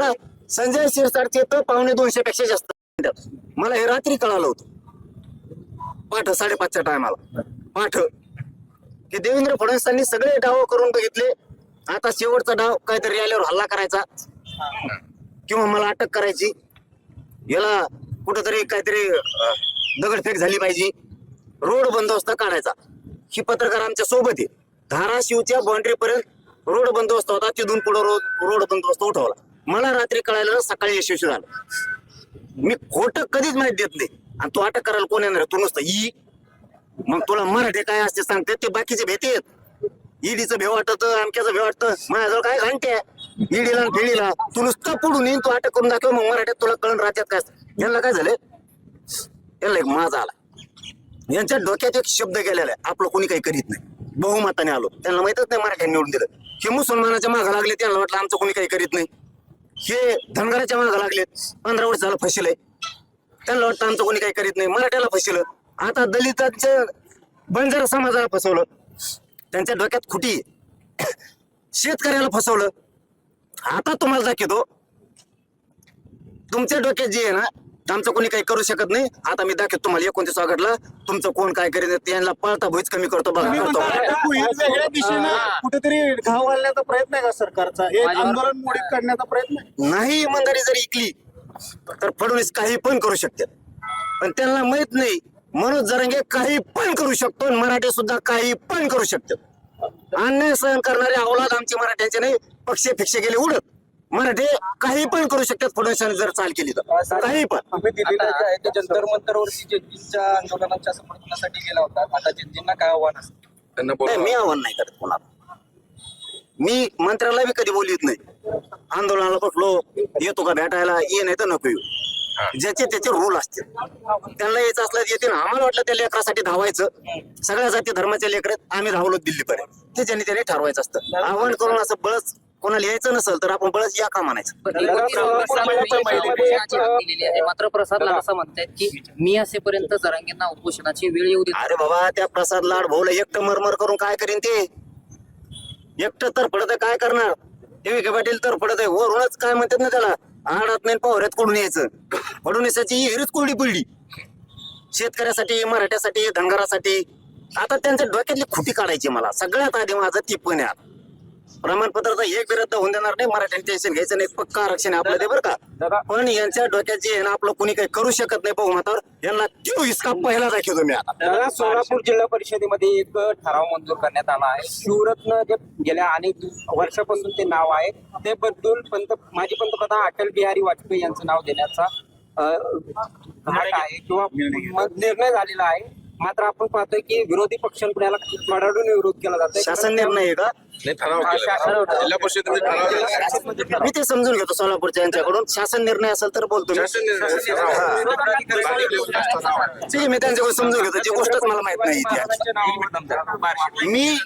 आता संजय शिरसाटचे तर 250 पेक्षा जास्त. मला हे रात्री कळालं होतं, पाठ 5:30च्या टायमाला पाठ, की देवेंद्र फडणवीसांनी सगळे डाव करून बघितले. आता शेवटचा डाव काहीतरी आल्यावर हल्ला करायचा किंवा मला अटक करायची, याला कुठंतरी काहीतरी दगडफेक झाली पाहिजे, रोड बंदोबस्त काढायचा. ही पत्रकार आमच्या सोबत आहे. धाराशिवच्या बाउंड्री पर्यंत रोड बंदोबस्त होता, तिथून पुढे रोड बंदोबस्त उठवला. मला रात्री कळायला सकाळी यशस्वी झालं. मी खोटं कधीच माहिती देत नाही. आणि तू अटक करायला कोण येणार, तू नुसतं ई, मग तुला मराठी काय असते सांगते ते बाकीचे भेटेत. ईडीचं भेव वाटत, अमक्याचं भेव वाटतं, माझ्याजवळ काय घंटे ईडीला फिडीला. तू नुसतं पुढून येईन, तू अटक करून दाखव, मग मराठीत तुला कळण राज्यात काय. यांना काय झालं, यांना एक माझा आला, यांच्या डोक्यात एक शब्द गेलेला आहे, आपलं कोणी काही करीत नाही. बहुमताने आलो, त्यांना माहितच नाही मराठ्यांनी निवडून दिलं. हे मुसलमानाच्या मागं लागले, त्यांना वाटलं आमचं कोणी काही करीत नाही. हे धनगराच्या मागं लागले, 15 वर्ष झालं फसिलंय, त्यांना वाटतं आमचं कोणी काही करीत नाही. मराठ्याला फसिलं, आता दलितांच्या बंजारा समाजाला फसवलं, त्यांच्या डोक्यात खुटी. शेतकऱ्याला फसवलं. आता तुम्हाला दाखवतो, तुमच्या डोक्यात जे आहे ना, आमचं कोणी काही करू शकत नाही. आता मी दाखवतो तुम्हाला 29 ऑगस्टला तुमचं कोण काय करीत, त्यांना पळता भुईच कमी करतो बघा. वेगळ्या दिशेने कुठेतरी घाव घालण्याचा प्रयत्न आहे का सरकारचा, हे आंदोलन मोडीत काढण्याचा प्रयत्न नाही. इमानदारी जर इकली तर फडणवीस काही पण करू शकतात, पण त्यांना माहित नाही मनोज जरांगे काही पण करू शकतो, मराठी सुद्धा काही पण करू शकतात. अन्याय सहन करणारे अवलाद आमचे मराठ्यांचे नाही, पक्ष फिक्ष गेले उडत. मराठी काही पण करू शकतात फडणवीसांनी जर चाल केली तर, काही पण. जंतर मंतरवरती जयंतीच्या आंदोलनाच्या समर्थनासाठी गेला होता. आता जयंतींना काय आव्हान असतं त्यांना? नाही, मी आव्हान नाही करत कोणाला. मी मंत्र्याला बी कधी बोलत नाही. आंदोलनाला बसलो, येतो का भेटायला, ये नाही तर नको येऊ. ज्याचे त्याचे रूल असते, त्यांना यायचं असलं येते ना. आम्हाला वाटलं त्या लेकरासाठी धावायचं, सगळ्या जाती धर्माचे लेकर आम्ही धावलो दिल्लीपर्यंत, ते ज्यांनी त्यांनी ठरवायचं असतं. आव्हान करून असं बळच कोणाला यायचं नसेल तर आपण बळच या का म्हणायचं. मात्र प्रसाद असं म्हणतायत की मी असेपर्यंत जरांगेंना उपोषणाची वेळ येऊ दे. अरे बाबा, त्या प्रसाद लाड भाऊला एकटं मरमर करून काय करीन ते? एकटं तर पडत काय करणार? विखे पाटील तर पडत आहे वरूनच, काय म्हणतात ना त्याला, आडात नाही पावऱ्यात कोडून यायचं. फडणवीसाची हिरीच कोरडी पडली शेतकऱ्यासाठी, मराठ्यासाठी, धनगरासाठी. आता त्यांच्या डोक्यातली खुटी काढायची. मला सगळ्यात आधी माझं ती पण आहे, प्रमाणपत्राचा एक विरुद्ध होऊन देणार नाही, मराठ्यांनी टेन्शन घ्यायचं नाही, पक्का आरक्षण आहे आपलं ते बरं का. पण यांच्या डोक्यात जे आहे ना, आपलं कोणी काही करू शकत नाही बहुमतावर, यांना क्यू हिसका पहिला दाखवतो मी आता. सोलापूर जिल्हा परिषदेमध्ये एक ठराव मंजूर करण्यात आला आहे. शिवरत्न जे गेल्या अनेक वर्षापासून ते नाव आहे, ते बदलून माजी पंतप्रधान अटल बिहारी वाजपेयी यांचं नाव देण्याचा घाट आहे किंवा निर्णय झालेला आहे. मात्र आपण पाहतोय की विरोधी पक्षांकडून याला कडाडून विरोध केला जातोय. शासन निर्णय आहे का? जिल्हा परिषद मी ते समजून घेतो सोलापूरच्या यांच्याकडून. शासन निर्णय असेल तर बोलतो मी. ठीक आहे, मी त्यांच्याकडून समजून घेतो. जी गोष्टच मला माहित नाही. मी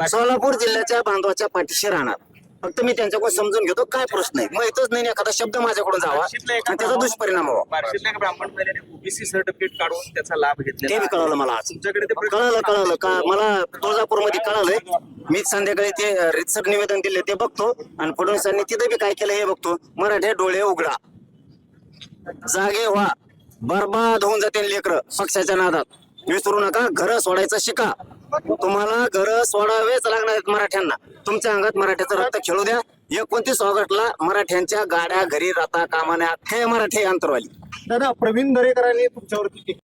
सोलापूर जिल्ह्याच्या बांधवाच्या पाठीशी राहणार. फक्त मी त्यांच्याकडून समजून घेतो काय प्रश्न आहे. माहितच नाही, एखादा शब्द माझ्याकडून जावा आणि त्याचा दुष्परिणाम व्हावा. बार्शीतल्या ब्राह्मण महिलेने ओबीसी सर्टिफिकेट काढून त्याचा लाभ घेतला. ते बी कळवलं मला आज. तुमच्याकडे ते कळलं का मला तुळजापूर मध्ये कळालंय. मी संध्याकाळी ते रितसर निवेदन दिले ते बघतो, आणि फडणवीसांनी तिथे बी काय केलं हे बघतो. मराठे डोळे उघडा, जागे व्हा, बर्बाद होऊन जाते लेकर पक्षाच्या नादात. विसरू नका, घर सोडायचं शिका. तुम्हाला घर सोडावेच लागणार आहेत मराठ्यांना. तुमच्या अंगात मराठ्याचं रक्त खेळू द्या. 29 ऑगस्टला मराठ्यांच्या गाड्या घरी राहता कामा नये. हे मराठी अंतरवाली. दादा, प्रवीण दरेकरांनी तुमच्यावरती